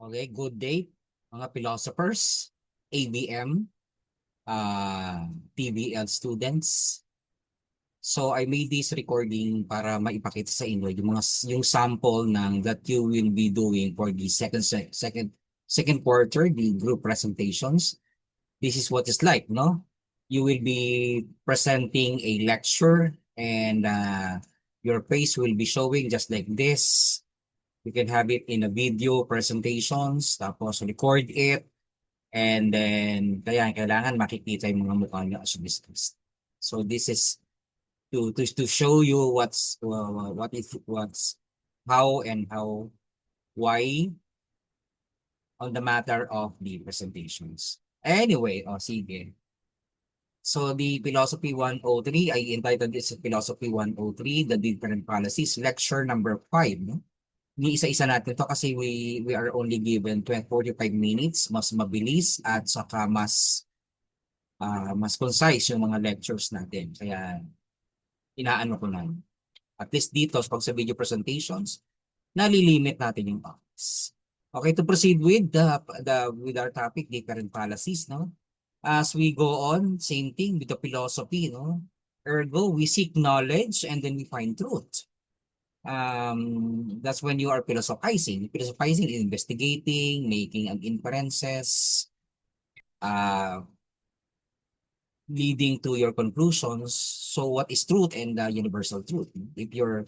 Okay, good day, mga philosophers, ABM, TBL students. So I made this recording para maipakita sa inyo yung sample ng that you will be doing for the second quarter, the group presentations. This is what it's like, no? You will be presenting a lecture and your face will be showing just like this. You can have it in a video presentations, tapos record it, and then kaya kailangan makikita yung mga mukha nyo as discussed. So this is to show you what's how and how why on the matter of the presentations. Anyway, sige. So the Philosophy 103, I entitled this Philosophy 103, The Different Fallacies, lecture number 5. No? Ni-isa-isa natin to kasi we are only given 45 minutes, mas mabilis at saka mas concise yung mga lectures natin. Kaya inaano ko na. At least dito, pag sa video presentations, nalilimit natin yung topics. Okay, to proceed with with our topic, different fallacies, no? As we go on, same thing with the philosophy, no? Ergo, we seek knowledge and then we find truth. That's when you are philosophizing. Philosophizing is investigating, making an inferences, uh, leading to your conclusions. So what is truth and the universal truth? If you're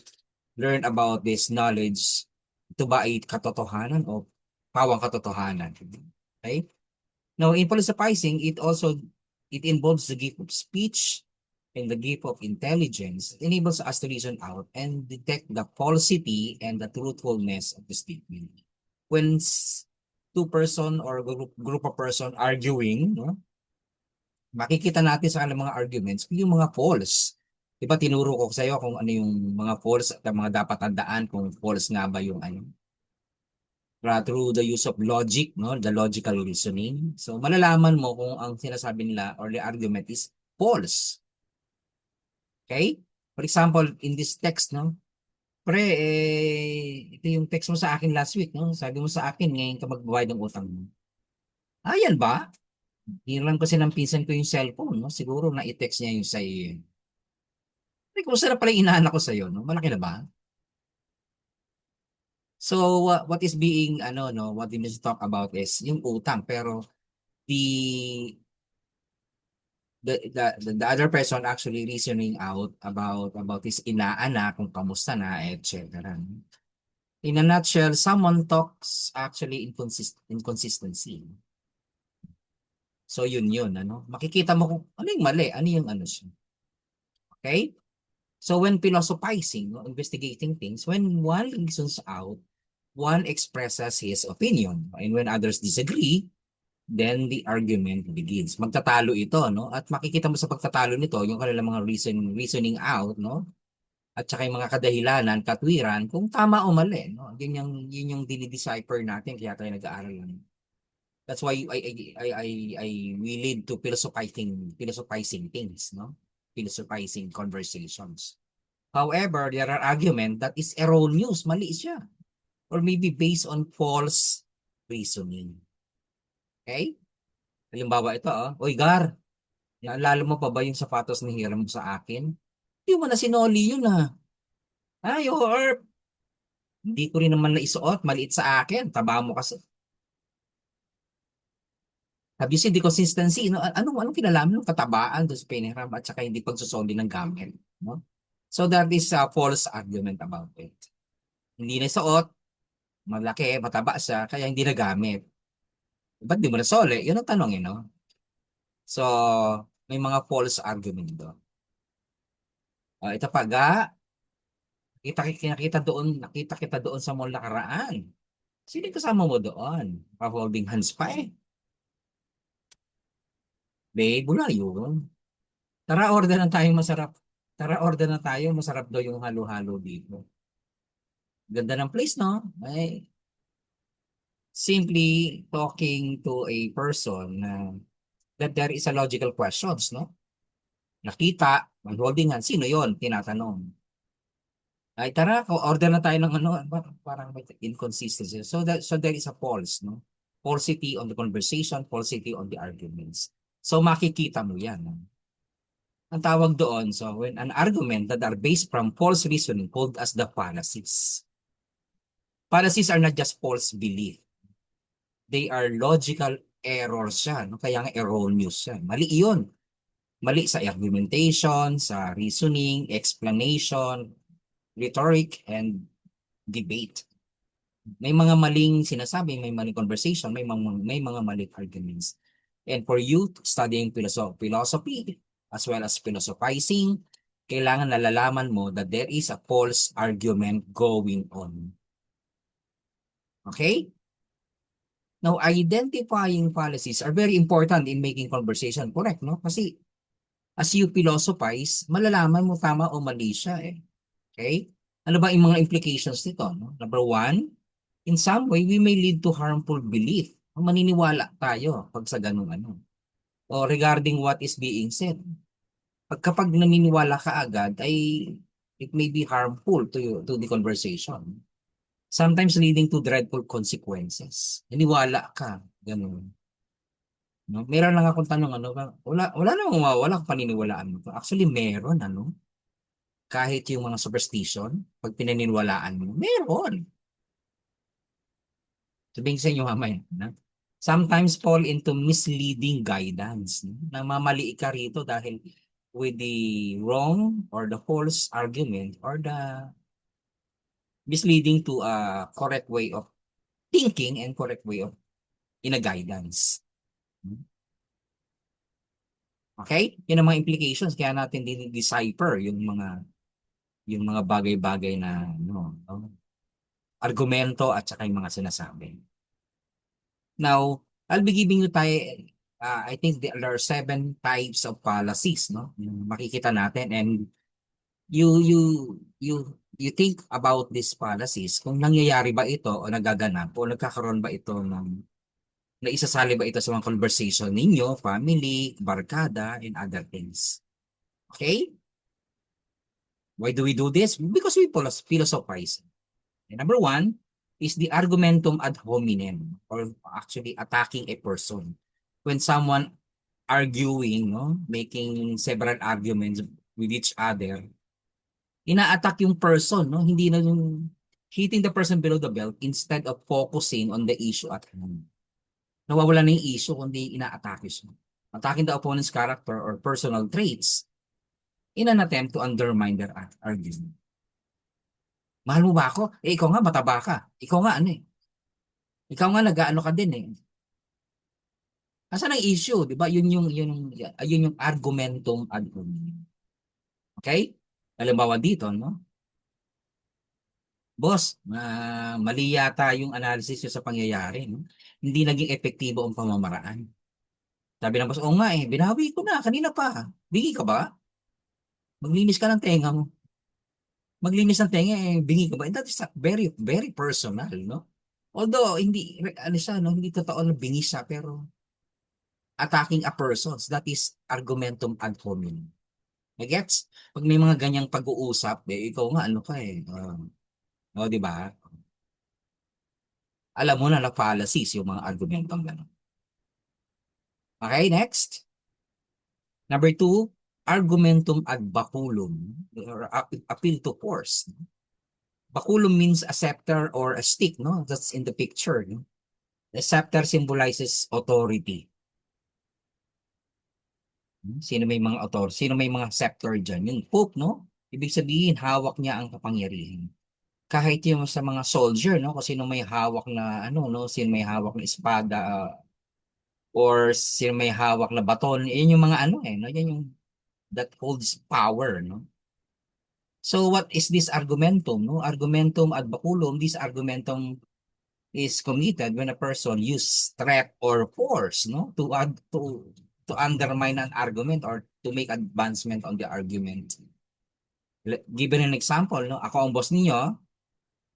learn about this knowledge, ito ba ay katotohanan o pawang katotohanan? Okay? Now, in philosophizing, it involves the gift of speech and the gift of intelligence. It enables us to reason out and detect the falsity and the truthfulness of the statement. When two-person or group of person arguing, no, makikita natin sa kanilang mga arguments yung mga false. Diba tinuro ko sa iyo kung ano yung mga false at mga dapat tandaan kung false nga ba yung ano through the use of logic, no, the logical reasoning. So malalaman mo kung ang sinasabi nila or the argument is false. Okay? For example, in this text, no, pre, ito yung text mo sa akin last week, no? Sabi mo sa akin, ngayon ka magbabayad ng utang mo. Ah, yan ba? Hiniram kasi ng pinsan ko yung cellphone, no? Siguro na i-text niya yung sa iyo. Ay, kung sarap pala yung inaanak ko sa'yo, no? Malaki na ba? So, what is being, ano, no, what we need to talk about is yung utang. Pero, the the other person actually reasoning out about his inaanak, kung kamusta na, etc. In a nutshell, someone talks actually inconsistency. So yun, ano? Makikita mo kung ano yung mali, ano yung ano siya. Okay? So when philosophizing, no, investigating things, when one reasons out, one expresses his opinion. And when others disagree, then the argument begins. Magtatalo ito, no? At makikita mo sa pagtatalo nito, yung kanilang mga reasoning out, no? At saka yung mga kadahilanan, katwiran, kung tama o mali, no? Yun yung dinidecipher natin, kaya tayo nag-aaral lang. That's why we lead to philosophizing things, no? Philosophizing conversations. However, there are argument that is erroneous, mali siya. Or maybe based on false reasoning. Okay? Halimbawa ito, Oy, Gar, naalala mo pa ba yung sapatos na hiram mo sa akin? Hindi mo na sinoli yun, ah. Ay, or hindi ko rin naman naisuot, maliit sa akin, taba mo kasi. Sabi siya, di consistency, no? Anong kinalaman ng katabaan doon sa piniram at saka hindi pagsusoli ng gamit, no? So that is a false argument about it. Hindi na suot, malaki, mataba siya, kaya hindi nagamit. Ba't di mo nasoli? Yun ang tanong, no? So, may mga false argument doon. Ito pa, nakita kita doon sa mall nakaraan. Sino yung kasama mo doon? Pa-holding hands pa eh. Babe, wala yun. Tara, order na tayong masarap. Tara, order na tayo. Masarap daw yung halo-halo dito. Ganda ng place, no? Ay, simply talking to a person na that there is a logical questions, no? Nakita, holding hands, sino yon? Tinatanong. Ay tara, order na tayo ng ano, parang may inconsistency. So there is a false, no? Falsity on the conversation, falsity on the arguments. So makikita mo yan. No? Ang tawag doon, so when an argument that are based from false reasoning called as the fallacies. Fallacies are not just false belief. They are logical errors siya. No? Kaya nga erroneous siya. Mali iyon. Mali sa argumentation, sa reasoning, explanation, rhetoric, and debate. May mga maling sinasabi, may maling conversation, may mga maling arguments. And for you studying philosophy as well as philosophizing, kailangan nalalaman mo that there is a false argument going on. Okay? Now, identifying fallacies are very important in making conversation correct, no? Kasi as you philosophize, malalaman mo tama o mali siya eh. Okay? Ano ba yung mga implications nito? No? Number one, in some way, we may lead to harmful belief. Maniniwala tayo pag sa ganung ano. O regarding what is being said. Kapag naniniwala ka agad, ay it may be harmful to the conversation. Sometimes leading to dreadful consequences. Naniwala ka. Ganun. No? Meron lang akong tanong, ano, wala namang mawawala kung paniniwalaan mo. Actually, meron, ano. Kahit yung mga superstition, pag pinaniniwalaan mo, meron. Sabihin ko sa inyo mamaya. Na? Sometimes fall into misleading guidance. No? Namamali ka rito dahil with the wrong or the false argument or the misleading to a correct way of thinking and correct way of in a guidance. Okay? Yan ang mga implications kaya natin din-decipher yung mga bagay-bagay na no, argumento at saka yung mga sinasabi. Now, I'll be giving you I think there are 7 types of fallacies, no? Yung makikita natin and you you you you think about these fallacies kung nangyayari ba ito o nagaganap o nagkakaroon ba ito ng naisasali ba ito sa mga conversation ninyo, family, barkada, and other things. Okay? Why do we do this? Because we philosophize. And number one is the argumentum ad hominem, or actually attacking a person. When someone arguing, no, making several arguments with each other, ina-attack yung person, no? Hindi na yung hitting the person below the belt instead of focusing on the issue at hand. Nawawala na yung issue kundi ina-attack siya. Attacking the opponent's character or personal traits in an attempt to undermine their argument. Mahal mo ba ako? Eh, ikaw nga mataba ka. Ikaw nga ano eh. Ikaw nga nag-aano ka din eh. Asan ang issue, 'di ba? Yun yung argumentum ad hominem. Okay? Halimbawa dito, no? Boss, mali yata yung analysis nyo sa pangyayari, no? Hindi naging epektibo ang pamamaraan. Sabi ng boss, oo nga eh, binawi ko na kanina pa. Bingi ka ba? Maglinis ka ng tenga mo. Maglinis ng tenga eh, bingi ka ba? And that is very, very personal, no? Although, hindi, ano siya, no? Hindi totoo na bingi siya, pero attacking a person, that is argumentum ad hominem. Gets? Pag may mga ganyang pag-uusap, eh, ikaw nga, ano ka eh. Di ba? Alam mo na na fallacies yung mga argumentong gano'n. Okay, next. Number two, argumentum ad baculum, or appeal to force. Baculum means a scepter or a stick, no? That's in the picture. No? The scepter symbolizes authority. Sino may mga scepter dyan? Yung Pope, no? Ibig sabihin, hawak niya ang kapangyarihan. Kahit yung sa mga soldier, no? Kung sino may hawak na, ano, no? Sino may hawak na espada, or sino may hawak na baton, yun yung mga ano eh, no? Yan yung that holds power, no? So what is this argumentum, no? Argumentum ad baculum, this argumentum is committed when a person use threat or force, no? To undermine an argument or to make advancement on the argument. Given an example, no? Ako ang boss niyo,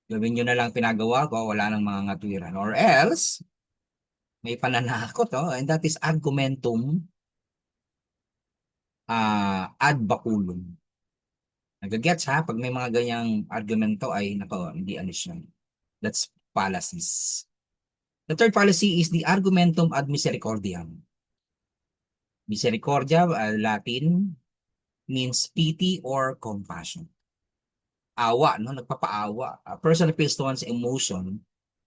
gawin niyo na lang pinagawa ko, wala nang mga ngatuwiran. Or else, may pananakot, oh, and that is argumentum ad baculum. Nagagets ha? Pag may mga ganyang argumento ay nako, hindi ano siya. That's fallacies. The third fallacy is the argumentum ad misericordiam. Misericordia, Latin, means pity or compassion. Awa, no? Nagpapaawa. A person appeals to one's emotion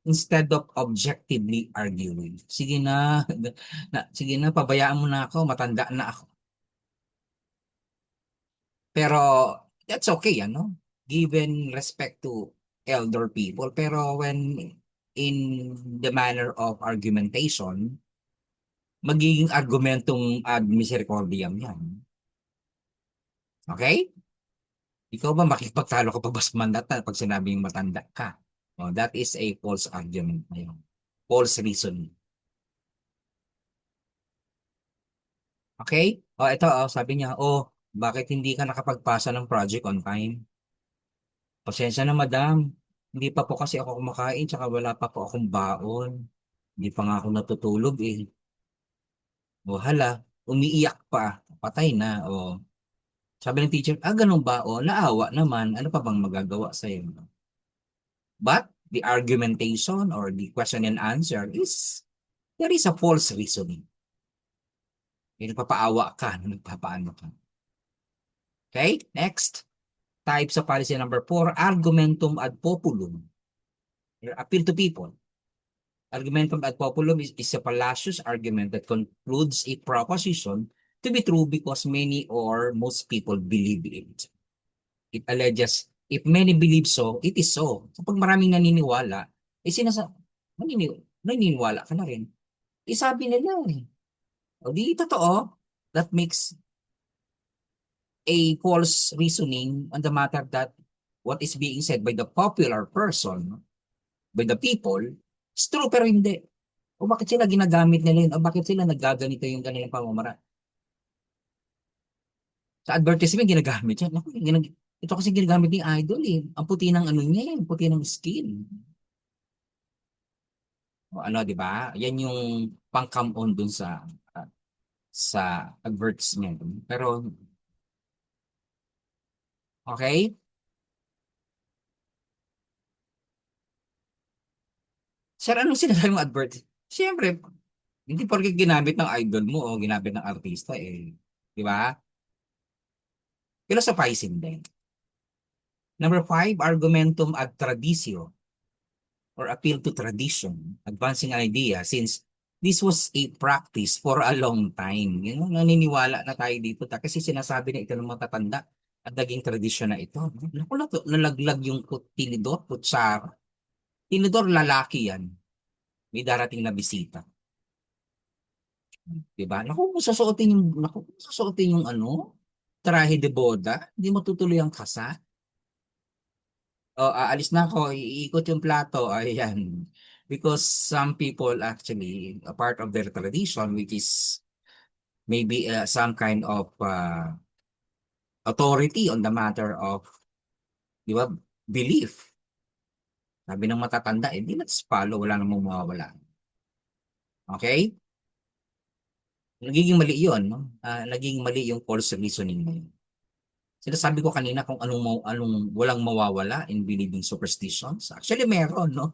instead of objectively arguing. Sige na, sige na, pabayaan mo na ako, matanda na ako. Pero that's okay, ano? Given respect to elder people. Pero when in the manner of argumentation, magiging argumentong ad misericordiam yan. Okay? Ikaw ba makipagtalo ka pa ba sa mandata pag sinabing matanda ka? Oh, that is a false argument na yun. False reasoning. Okay? Oh, ito, oh, sabi niya, oh, bakit hindi ka nakapagpasa ng project on time? Pasensya na, madam. Hindi pa po kasi ako kumakain, tsaka wala pa po akong baon. Hindi pa nga ako natutulog eh. O hala, umiiyak pa. Patay na. O, sabi ng teacher, ganun ba? O, naawa naman. Ano pa bang magagawa sa'yo? But the argumentation or the question and answer is, there is a false reasoning. Nagpapaawa ka, nagpapaano ka. Okay, next. Types of policy number 4, argumentum ad populum. Appeal to people. Argumentum ad populum is a fallacious argument that concludes a proposition to be true because many or most people believe it. It alleges, if many believe so, it is so. Kapag maraming naniniwala, naniniwala ka na rin. Isabi nila eh. O di totoo, that makes a false reasoning on the matter that what is being said by the popular person, by the people, is true pero hindi. O bakit sila ginagamit nila yun? O bakit sila nagaganito yung kanilang pamamaraan? Sa advertisement, ginagamit yan. Naku, ito kasi ginagamit ni Idol eh. Ang puti ng ano niya yan, puti ng skin. O ano, di ba? Yan yung pang-come on dun sa advertisement. Pero, okay? Sir, anong sinasabi mong advert? Siyempre, hindi porke ginamit ng idol mo o ginamit ng artista eh. Di ba? Philosophizing din. Number 5, argumentum ad traditio or appeal to tradition, advancing an idea since this was a practice for a long time. You know, naniniwala na tayo dito kasi sinasabi na ito ng matatanda at naging tradisyon na ito. Naku, nalaglag yung tinidor, kutsara. Tinidor, lalaki yan. May darating na bisita. Diba? Naku, susuotin yung ano, trahe de boda, hindi matutuloy ang kasal. O, aalis na ako, iikot yung plato, ayan. Because some people actually, a part of their tradition, which is maybe some kind of authority on the matter of, di ba, belief. Sabi ng matatanda, di let's follow, wala namang mawawala. Okay? Nagiging mali yun, no? Naging mali yung false reasoning na yun. Sinasabi ko kanina kung anong walang mawawala in believing superstitions. Actually, meron, no?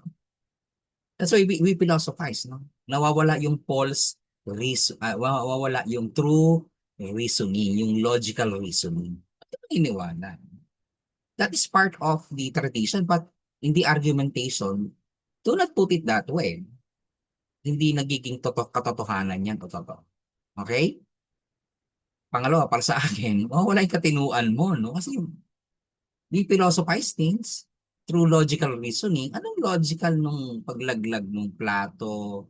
That's why we philosophize, no? Nawawala yung false reason, nawawala yung true reasoning, yung logical reasoning. Ito ang iniwanan. That is part of the tradition, but in the argumentation, do not put it that way. Hindi nagiging katotohanan yan o totoo. Okay? Pangalawa, para sa akin, wala yung katinuan mo, no? Kasi we philosophize things through logical reasoning. Anong logical nung paglaglag ng plato,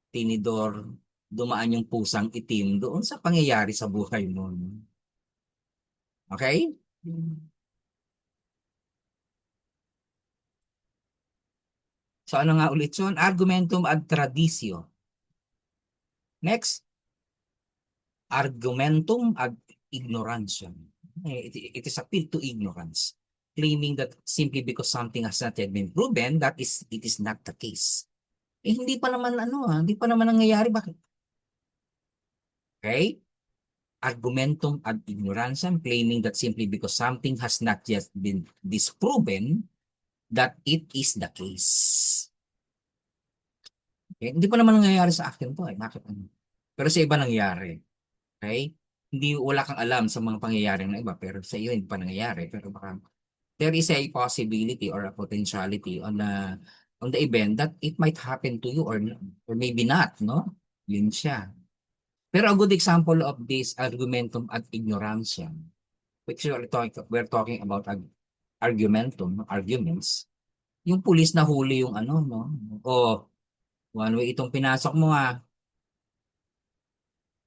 tinidor, dumaan yung pusang itim doon sa pangyayari sa buhay mo, no? Okay? So ano nga ulit yun? Argumentum ad traditio. Next, argumentum ad ignorantiam. It is appeal to ignorance, claiming that simply because something has not yet been proven, it is not the case. Hindi pa naman ano hindi pa naman nangyayari. Bakit? Okay? argumentum ad ignorantiam, claiming that simply because something has not yet been disproven, that it is the case. Okay? Hindi pa naman nangyayari sa akin to eh. Bakit ano? Pero sa iba nangyayari. Okay? Hindi, wala kang alam sa mga pangyayari ng iba, pero sa iyo hindi pa nangyayari. Pero baka there is a possibility or a potentiality on the event that it might happen to you or maybe not, no? Yun siya. Pero a good example of this argumentum ad ignorantiam, which we're talking about argumentum, no? Arguments, yung pulis na huli yung ano, no? O, one way itong pinasok mo ha.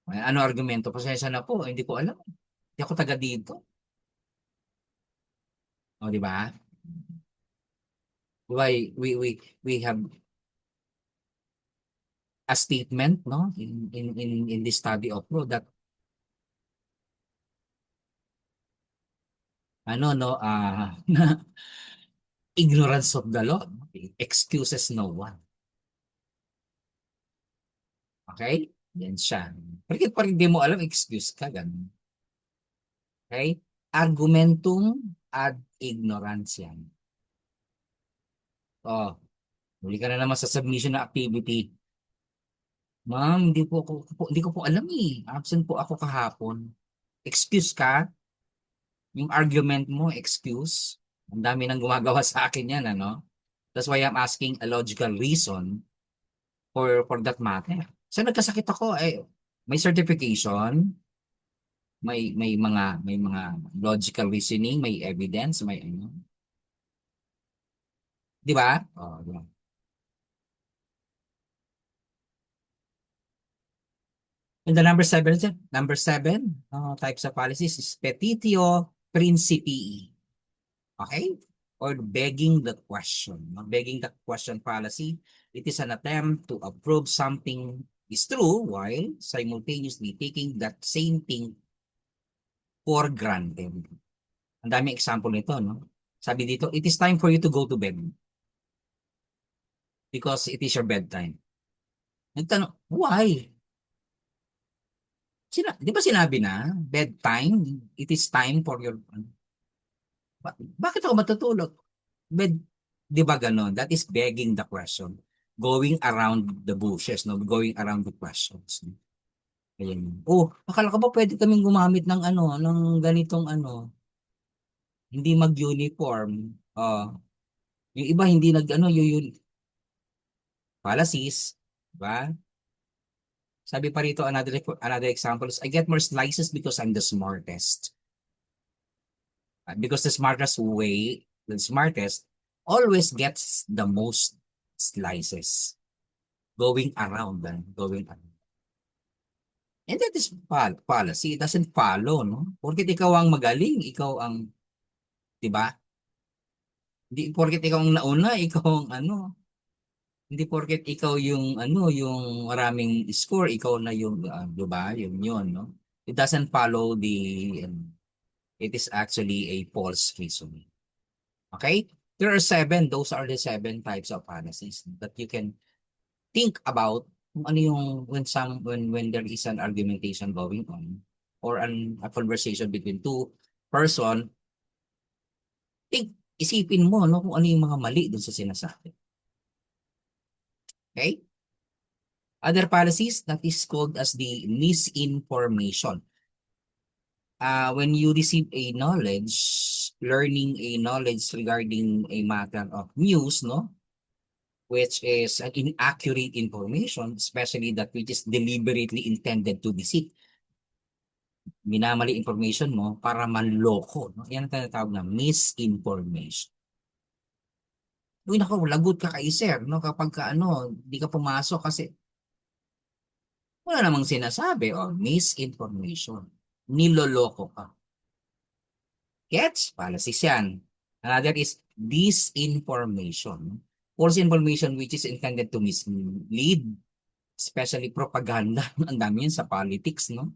Ano argumento? Pasensya na po, hindi ko alam. Hindi ako taga dito. O, di ba? Why we have a statement, no, in this study of law that ano, no, ignorance of the law, no? Excuses no one. Okay? Yan siya. Bakit pa rin di mo alam, excuse ka, ganun. Okay? Argumentum ad ignorantiam. Oh, huli ka na naman sa submission na activity. Ma'am, hindi ko po alam eh. Absent po ako kahapon. Excuse ka? Yung argument mo, excuse? Ang dami nang gumagawa sa akin yan, ano? That's why I'm asking a logical reason for that matter. So nagkasakit ako, eh, may certification, may mga logical reasoning, may evidence, may ano. Di ba? Oh, yeah. And the number seven, types of policies is petitio principii. Okay? Or begging the question. No? Begging the question policy, it is an attempt to approve something is true while simultaneously taking that same thing for granted. Ang daming example nito, no? Sabi dito, it is time for you to go to bed because it is your bedtime. Nagtanong, why? Di ba sinabi na, bedtime, it is time for your, bakit ako matutulog? Bed, di ba ganon? That is begging the question. Going around the bushes, no? Going around the questions. No? Ayan. Oh, akala ko ba pwede kaming gumamit ng ano, ng ganitong ano, hindi mag-uniform. Yung iba hindi nag ano, yung policies, di ba? Sabi pa rito, another example is, I get more slices because I'm the smartest. Because the smartest always gets the most slices. Going around. And that is policy. It doesn't follow, no? Porket ikaw ang magaling, ikaw ang, di ba? Hindi porket ikaw ang nauna, ikaw ang ano. Hindi porket ikaw yung ano, yung maraming score, ikaw na yung, di ba? Yun, no? It doesn't follow it is actually a false reasoning. Okay? There are seven. Those are the seven types of policies that you can think about kung ano yung when there is an argumentation going on or a conversation between two person, isipin mo no kung ano yung mga mali dun sa sinasabi. Okay? Other policies that is called as the misinformation. When you receive a knowledge, learning a knowledge regarding a matter of news, no, which is an inaccurate information, especially that which is deliberately intended to deceive. Minamali information mo para manloko. No? Yan ang tinatawag na misinformation. Uy, naku, lagot ka kay sir, no? Kapag ka, ano, di ka pumasok kasi wala namang sinasabi o misinformation. Niloloko ka. Gets? Policies yan. Another is disinformation. False information which is intended to mislead, especially propaganda. Ang dami yun sa politics, no?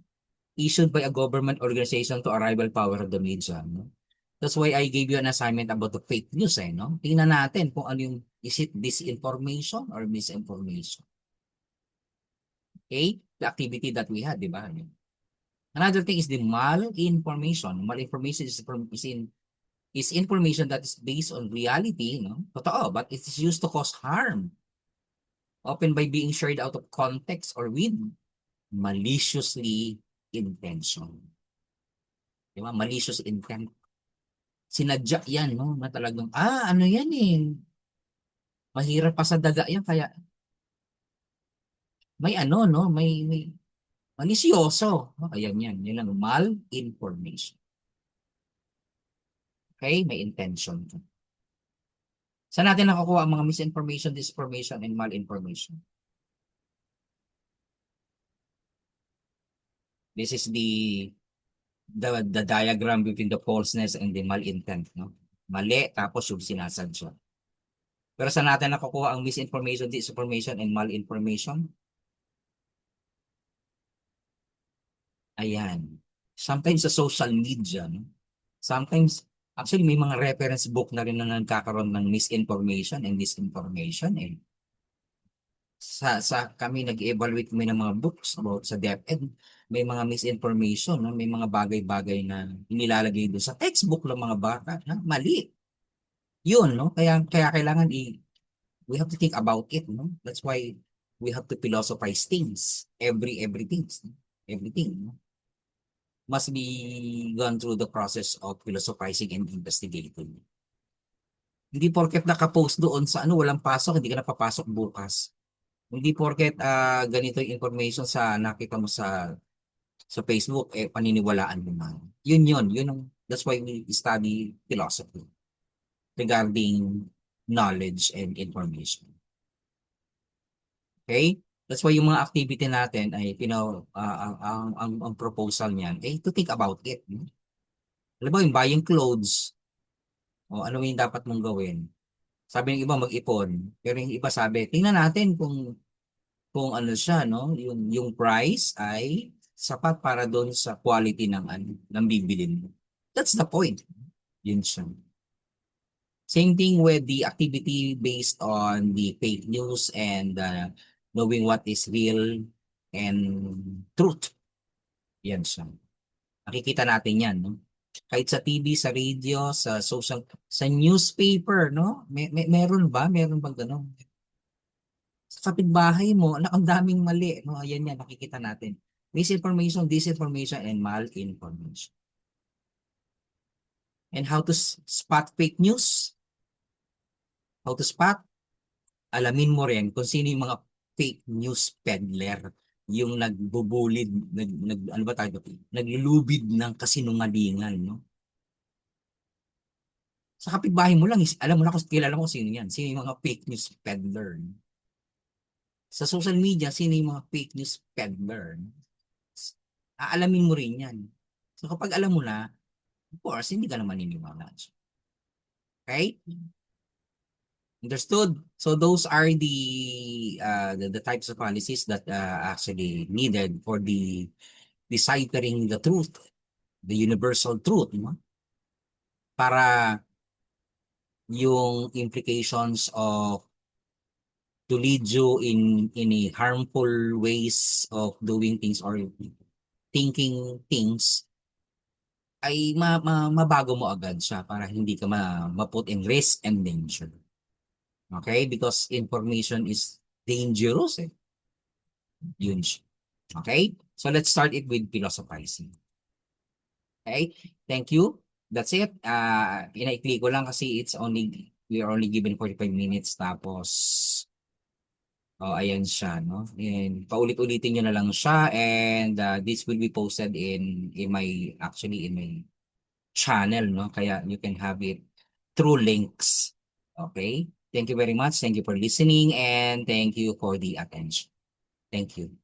Issued by a government organization to a rival power of the media, no? That's why I gave you an assignment about the fake news, eh, no? Tingnan natin kung ano yung, is it disinformation or misinformation? Okay? The activity that we had, di ba? Another thing is the malinformation. Malinformation is information that is based on reality, no? Totoo, but it is used to cause harm, often by being shared out of context or with maliciously intention. Di ba? Malicious intent. Sinadya yan, no? Na talagang, ano yan eh. Mahirap pa sa daga yan, kaya may ano, no? May malisyoso. No? Ayan yan. Yan lang, malinformation. Okay? May intention. Saan natin nakukuha ang mga misinformation, disinformation, and malinformation? This is the diagram between the falseness and the malintent, no? Mali, tapos yung sinasadya. Pero saan natin nakukuha ang misinformation, disinformation, and malinformation? Ayan. Sometimes sa social media, no? Sometimes, actually, may mga reference book na rin na nagkakaroon ng misinformation and disinformation, eh. Sa kami nag-evaluate kami ng mga books about sa DepEd, may mga misinformation, no? May mga bagay-bagay na inilalagay doon sa textbook ng mga bata, na mali. Yun, no? Kaya kailangan we have to think about it, no? That's why we have to philosophize things, everything, no? Everything, no? Must be gone through the process of philosophizing and investigating. Hindi porket nakapost doon sa ano, walang pasok, hindi ka napapasok bukas. Hindi porket ganito yung information sa nakita mo sa Facebook, eh paniniwalaan mo na. Yun that's why we study philosophy regarding knowledge and information. Okay? That's why yung mga activity natin ay ang proposal niyan ay to think about it. No? Alam mo, yung buying clothes, o ano yung dapat mong gawin? Sabi ng iba mag-ipon, pero yung iba sabi, tingnan natin kung ano siya, no? Yung price ay sapat para doon sa quality ng ano, ng bibilin mo. That's the point. Yun siya. Same thing with the activity based on the fake news and knowing what is real and truth. Yan siya. Nakikita natin yan, no? Kahit sa TV, sa radio, sa newspaper, no? Meron ba? Meron bang gano'n? Sa kapitbahay mo, ang daming mali, no? Ayan yan, nakikita natin. Misinformation, disinformation, and malinformation. And how to spot fake news? How to spot? Alamin mo rin kung sino yung mga fake news peddler, yung nagbubulid, ano ba tayo? Naglulubid ng kasinungalingan, no? Sa kapitbahay mo lang, alam mo na kung kilala mo sino yan. Sino yung mga fake news peddler. No? Sa social media, sino yung mga fake news peddler. No? Aalamin mo rin yan. So kapag alam mo na, of course, hindi ka naman maniniwala. Okay? Understood? So those are the types of policies that actually needed for the deciphering the truth, the universal truth, no? Para yung implications of to lead you in a harmful ways of doing things or thinking things ay mabago mo agad siya para hindi ka ma-put in risk and danger. Okay? Because information is dangerous eh. Yun siya. Okay? So let's start it with philosophizing. Okay? Thank you. That's it. Inaikli ko lang kasi we are only given 45 minutes tapos ayan siya, no? And paulit-ulitin nyo na lang siya and this will be posted in my actually in my channel, no? Kaya you can have it through links. Okay? Thank you very much. Thank you for listening and thank you for the attention. Thank you.